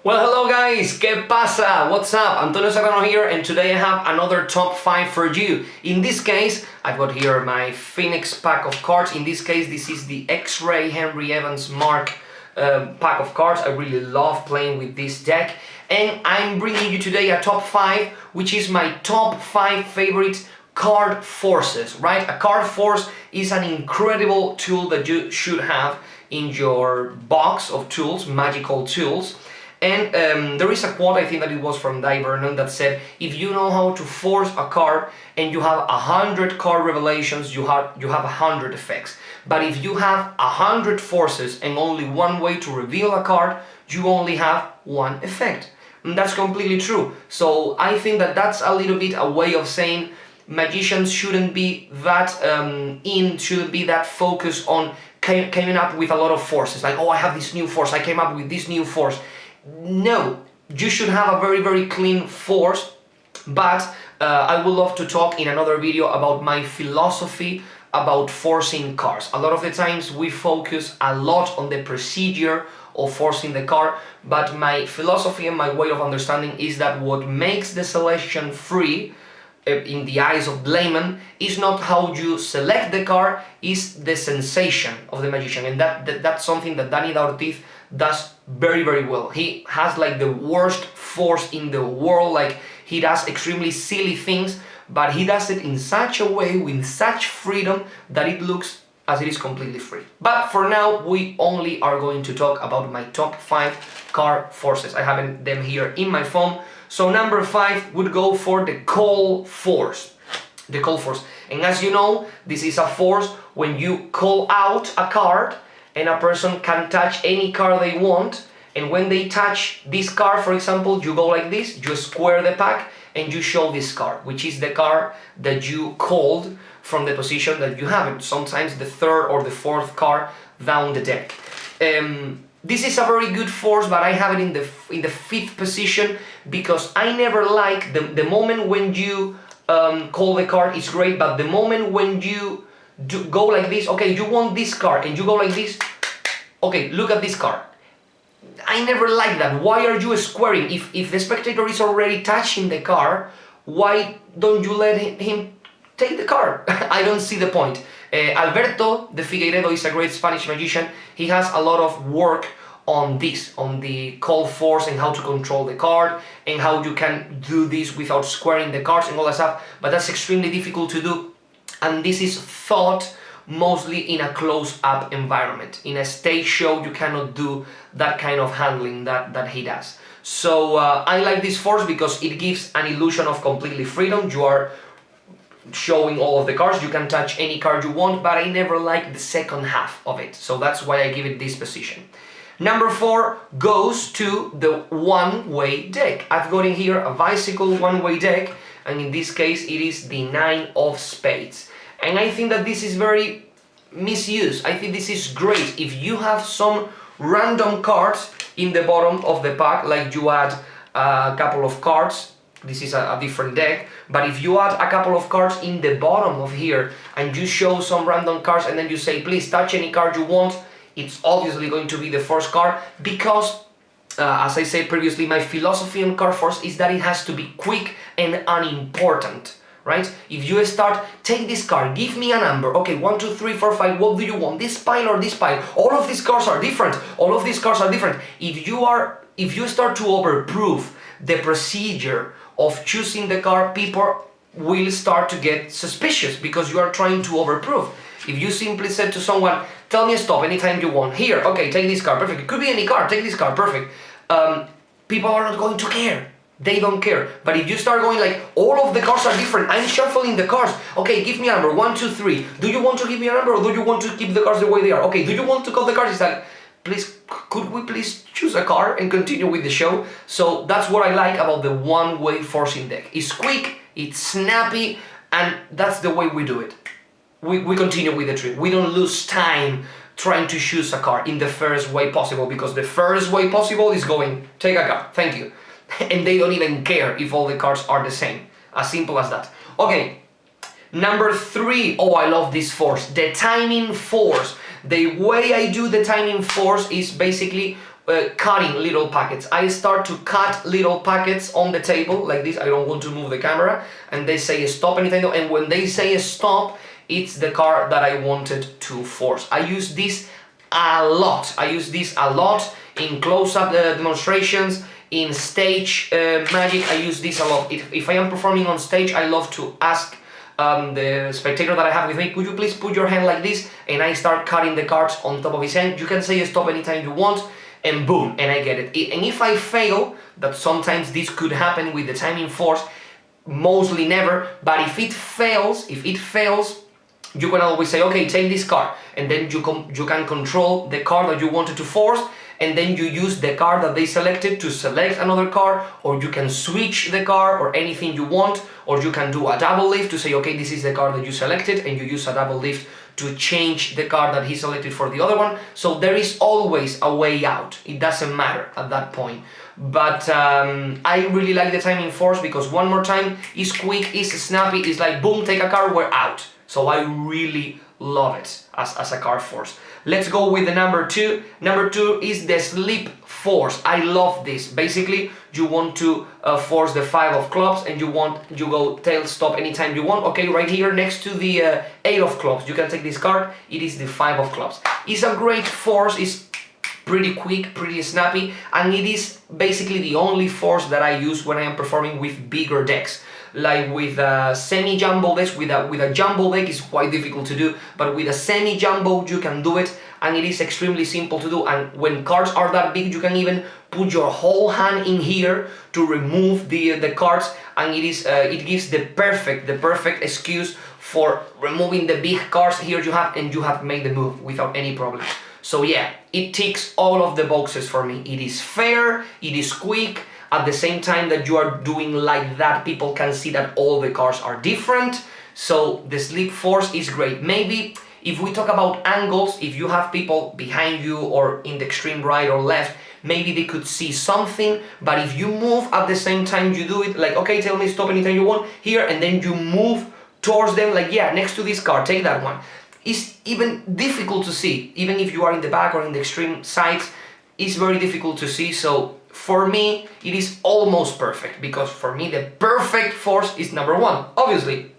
Well, hello guys, ¿qué pasa? What's up? Antonio Serrano here, and today I have another top 5 for you. In this case, I've got here my Phoenix pack of cards. In this case, this is the X-Ray Henry Evans Mark pack of cards. I really love playing with this deck, and I'm bringing you today a top 5, which is my top 5 favorite card forces, right? A card force is an incredible tool that you should have in your box of tools, magical tools. And there is a quote, I think that it was from Dai Vernon, that said, if you know how to force a card and you have 100 card revelations, you have 100 effects. But if you have 100 forces and only one way to reveal a card, you only have one effect. And that's completely true. So I think that that's a little bit a way of saying magicians shouldn't be that shouldn't be that focused on coming up with a lot of forces. Like, oh, I have this new force, I came up with this new force. No, you should have a very, very clean force, but I would love to talk in another video about my philosophy about forcing cards. A lot of the times we focus a lot on the procedure of forcing the card, but my philosophy and my way of understanding is that what makes the selection free in the eyes of the layman is not how you select the card, is the sensation of the magician, and that's something that Danny Ortiz does very, very well. He has like the worst force in the world, like he does extremely silly things, but he does it in such a way, with such freedom, that it looks as it is completely free. But for now, we only are going to talk about my top 5 card forces. I have them here in my phone. So number 5 would go for the call force. The call force. And as you know, this is a force when you call out a card and a person can touch any card they want, and when they touch this card, for example, you go like this, you square the pack and you show this card, which is the card that you called from the position that you have it, sometimes the 3rd or the 4th card down the deck. This is a very good force, but I have it in the 5th position because I never like the moment when you call the card is great, but the moment when you go like this, okay, you want this card, and you go like this, okay, look at this card. I never like that. Why are you squaring? If the spectator is already touching the card, why don't you let him take the card? I don't see the point. Alberto de Figueiredo is a great Spanish magician. He has a lot of work on this, on the call force and how to control the card and how you can do this without squaring the cards and all that stuff, but that's extremely difficult to do. And this is thought mostly in a close-up environment. In a stage show, you cannot do that kind of handling that he does. So I like this force because it gives an illusion of completely freedom. You are showing all of the cards, you can touch any card you want, but I never like the second half of it. So that's why I give it this position. Number 4 goes to the one-way deck. I've got in here a bicycle one-way deck, and in this case it is the 9 of spades. And I think that this is very misused. I think this is great. If you have some random cards in the bottom of the pack, like you add a couple of cards, this is a different deck, but if you add a couple of cards in the bottom of here and you show some random cards and then you say, please touch any card you want, it's obviously going to be the first card because, as I said previously, my philosophy on card force is that it has to be quick and unimportant. Right? If you start, take this card, give me a number, okay, 1, 2, 3, 4, 5, what do you want, this pile or this pile? All of these cards are different, all of these cards are different. If you start to overprove the procedure of choosing the card, people will start to get suspicious because you are trying to overprove. If you simply said to someone, tell me stop anytime you want, here, okay, take this card, perfect, it could be any card, take this card, perfect, people are not going to care. They don't care. But if you start going like, all of the cards are different, I'm shuffling the cards, okay, give me a number, 1, 2, 3, do you want to give me a number or do you want to keep the cards the way they are? Okay, do you want to cut the cards? It's like, please, could we please choose a card and continue with the show? So that's what I like about the one-way forcing deck. It's quick, it's snappy, and that's the way we do it. We continue with the trick. We don't lose time trying to choose a card in the first way possible, because the first way possible is going, take a card, thank you. And they don't even care if all the cards are the same. As simple as that. Okay, number 3. Oh, I love this force. The timing force. The way I do the timing force is basically cutting little packets. I start to cut little packets on the table like this. I don't want to move the camera, and they say stop anytime, and when they say stop, it's the card that I wanted to force. I use this a lot. I use this a lot in close-up demonstrations, in stage magic. I use this a lot. If I am performing on stage, I love to ask the spectator that I have with me, could you please put your hand like this, and I start cutting the cards on top of his hand. You can say stop anytime you want, and boom, and I get it. And if I fail, that sometimes this could happen with the timing force, mostly never, but if it fails, you can always say, okay, take this card, and then you can control the card that you wanted to force, and then you use the card that they selected to select another card, or you can switch the card, or anything you want, or you can do a double lift to say, okay, this is the card that you selected, and you use a double lift to change the card that he selected for the other one. So there is always a way out. It doesn't matter at that point. But I really like the timing force because, one more time, it's quick, it's snappy, it's like boom, take a card, we're out. So I really love it as a card force. Let's go with the number 2. Number 2 is the slip force. I love this. Basically, you want to force the 5 of clubs, and you go tail stop anytime you want. Okay, right here next to the 8 of clubs, you can take this card. It is the 5 of clubs. It's a great force. It's pretty quick, pretty snappy, and it is basically the only force that I use when I am performing with bigger decks. Like with a semi-jumbo deck, with a jumbo deck is quite difficult to do, but with a semi-jumbo you can do it, and it is extremely simple to do. And when cards are that big, you can even put your whole hand in here to remove the cards, and it gives the perfect excuse for removing the big cards. Here you have made the move without any problem. So yeah, it ticks all of the boxes for me. It is fair, it is quick. At the same time that you are doing like that, people can see that all the cards are different. So the slip force is great. Maybe if we talk about angles, if you have people behind you or in the extreme right or left, maybe they could see something. But if you move at the same time, you do it like, okay, tell me stop anytime you want here, and then you move towards them like, yeah, next to this card, take that one. It's even difficult to see. Even if you are in the back or in the extreme sides, it's very difficult to see. So for me, it is almost perfect, because for me the perfect force is number 1, obviously.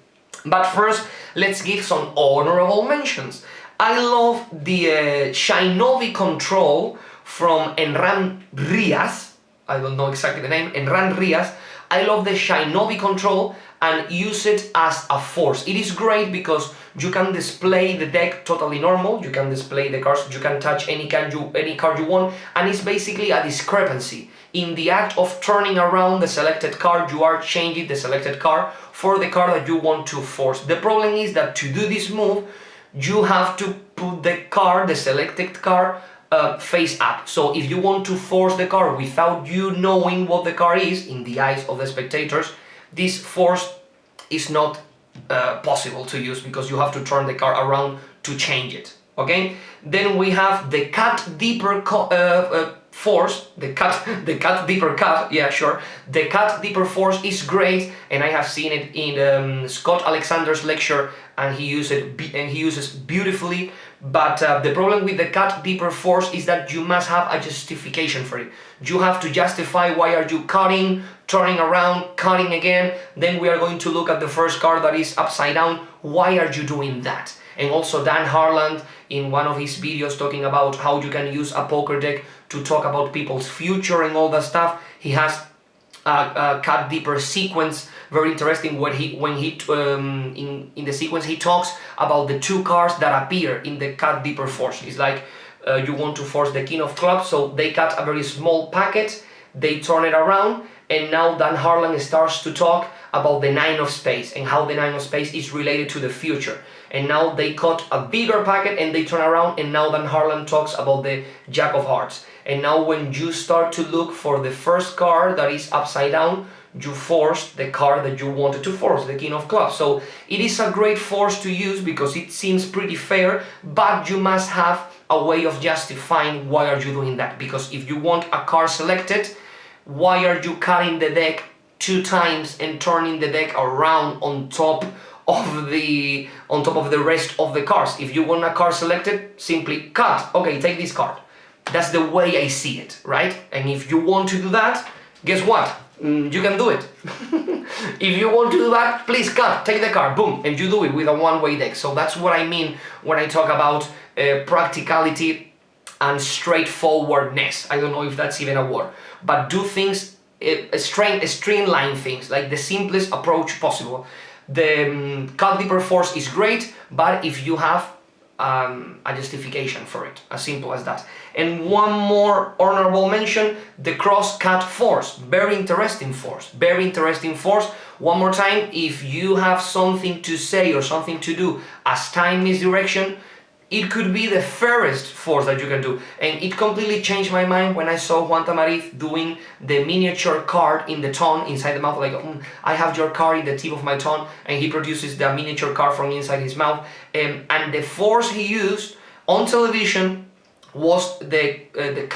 But first, let's give some honorable mentions. I love the Shinobi control from Enran Rias. I don't know exactly the name, Enran Rias. I love the Shinobi control and use it as a force. It is great because you can display the deck totally normal, you can display the cards, you can touch any card you want, and it's basically a discrepancy. In the act of turning around the selected card, you are changing the selected card for the card that you want to force. The problem is that to do this move, you have to put the card, the selected card, face up. So if you want to force the card without you knowing what the card is, in the eyes of the spectators, this force is not possible to use, because you have to turn the card around to change it. Okay? Then we have the cut deeper force, the cut deeper cut, yeah, sure. The cut deeper force is great, and I have seen it in Scott Alexander's lecture, and he uses beautifully. But the problem with the cut deeper force is that you must have a justification for it. You have to justify why are you cutting, turning around, cutting again. Then we are going to look at the first card that is upside down. Why are you doing that? And also Dan Harland, in one of his videos talking about how you can use a poker deck to talk about people's future and all that stuff, he has a cut deeper sequence, very interesting, in the sequence he talks about the 2 cards that appear in the cut deeper force. It's like you want to force the king of clubs, so they cut a very small packet, they turn it around, and now Dan Harlan starts to talk about the 9 of spades and how the 9 of spades is related to the future. And now they cut a bigger packet and they turn around, and now Dan Harlan talks about the jack of hearts. And now when you start to look for the first card that is upside down, you force the card that you wanted to force, the king of clubs. So it is a great force to use because it seems pretty fair, but you must have a way of justifying why are you doing that. Because if you want a card selected, why are you cutting the deck 2 times and turning the deck around on top of the rest of the cards? If you want a card selected, simply cut. Okay, take this card. That's the way I see it, right? And if you want to do that, guess what? You can do it. If you want to do that, please cut, take the car, boom, and you do it with a one-way deck. So that's what I mean when I talk about practicality and straightforwardness. I don't know if that's even a word, but do things, streamline things, like the simplest approach possible. The cut deeper force is great, but if you have a justification for it, as simple as that. And one more honorable mention, the cross-cut force, very interesting force, very interesting force. One more time, if you have something to say or something to do as time misdirection, it could be the fairest force that you can do. And it completely changed my mind when I saw Juan Tamariz doing the miniature card in the tongue inside the mouth, like, I have your card in the tip of my tongue, and he produces the miniature card from inside his mouth. And the force he used on television was the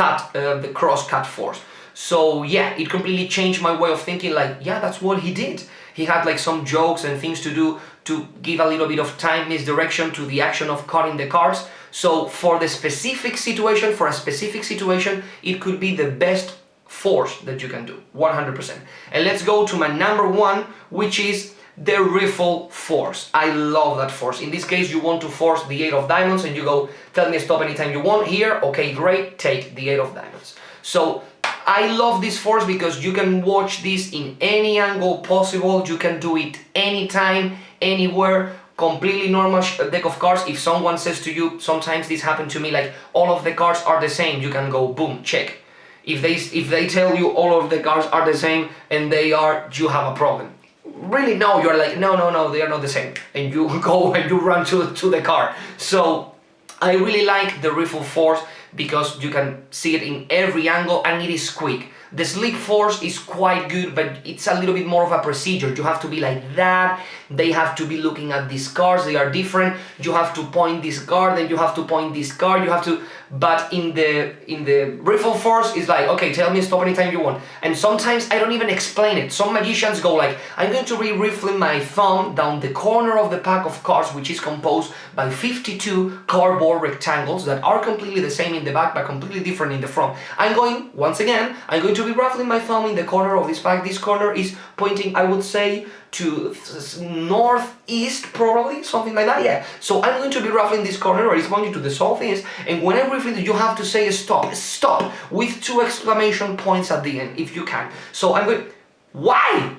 cross-cut force. So yeah, it completely changed my way of thinking, like, yeah, that's what he did. He had like some jokes and things to do to give a little bit of time misdirection to the action of cutting the cards. So for the specific situation, for a specific situation, it could be the best force that you can do, 100%. And let's go to my number one, which is the riffle force. I love that force. In this case, you want to force the 8 of diamonds and you go, tell me stop anytime you want here. Okay, great, take the 8 of diamonds. So I love this force because you can watch this in any angle possible. You can do it anytime, anywhere, completely normal deck of cards. If someone says to you, sometimes this happened to me, like all of the cards are the same, you can go boom, check. If they tell you all of the cards are the same and they are, you have a problem. Really, no, you're like, no, they are not the same. And you go and you run to the card. So I really like the riffle force because you can see it in every angle and it is quick. The sleep force is quite good, but it's a little bit more of a procedure. You have to be like that, they have to be looking at these cards, they are different. You have to point this card, then you have to point this card, you have to... But in the riffle force, it's like, okay, tell me stop anytime you want. And sometimes I don't even explain it. Some magicians go like, I'm going to be riffling my thumb down the corner of the pack of cards, which is composed by 52 cardboard rectangles that are completely the same in the back, but completely different in the front. I'm going to be ruffling my thumb in the corner of this pack. This corner is pointing, I would say, to northeast, probably, something like that, yeah. So I'm going to be ruffling this corner, or it's pointing to the southeast, and whenever you have to say stop, with 2 exclamation points at the end, if you can. So I'm going, why?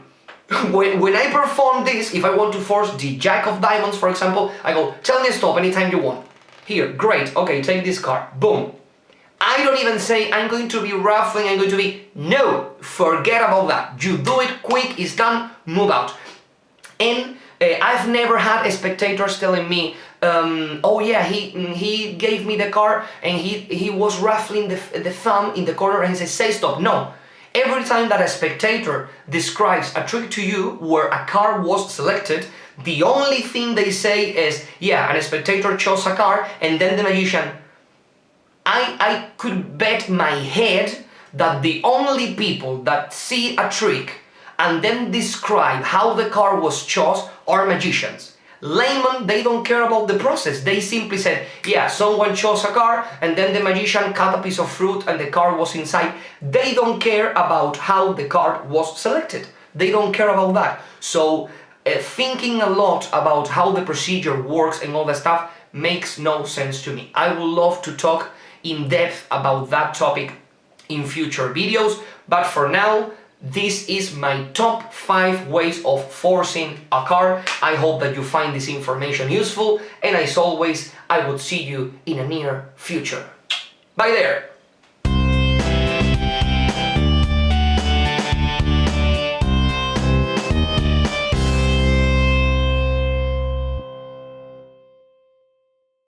When I perform this, if I want to force the Jack of Diamonds, for example, I go, tell me stop anytime you want. Here, great, okay, take this card, boom. I don't even say I'm going to be ruffling, I'm going to be... No, forget about that. You do it quick, it's done, move out. And I've never had spectators telling me, oh yeah, he gave me the card and he was ruffling the thumb in the corner and he says, say stop. No. Every time that a spectator describes a trick to you where a card was selected, the only thing they say is, yeah, and a spectator chose a card, and then the magician... I could bet my head that the only people that see a trick and then describe how the card was chosen are magicians. Laymen, they don't care about the process. They simply said, yeah, someone chose a card and then the magician cut a piece of fruit and the card was inside. They don't care about how the card was selected. They don't care about that. So thinking a lot about how the procedure works and all that stuff makes no sense to me. I would love to talk in depth about that topic in future videos, but for now, this is my top 5 ways of forcing a card. I hope that you find this information useful, and as always, I would see you in a near future. Bye there!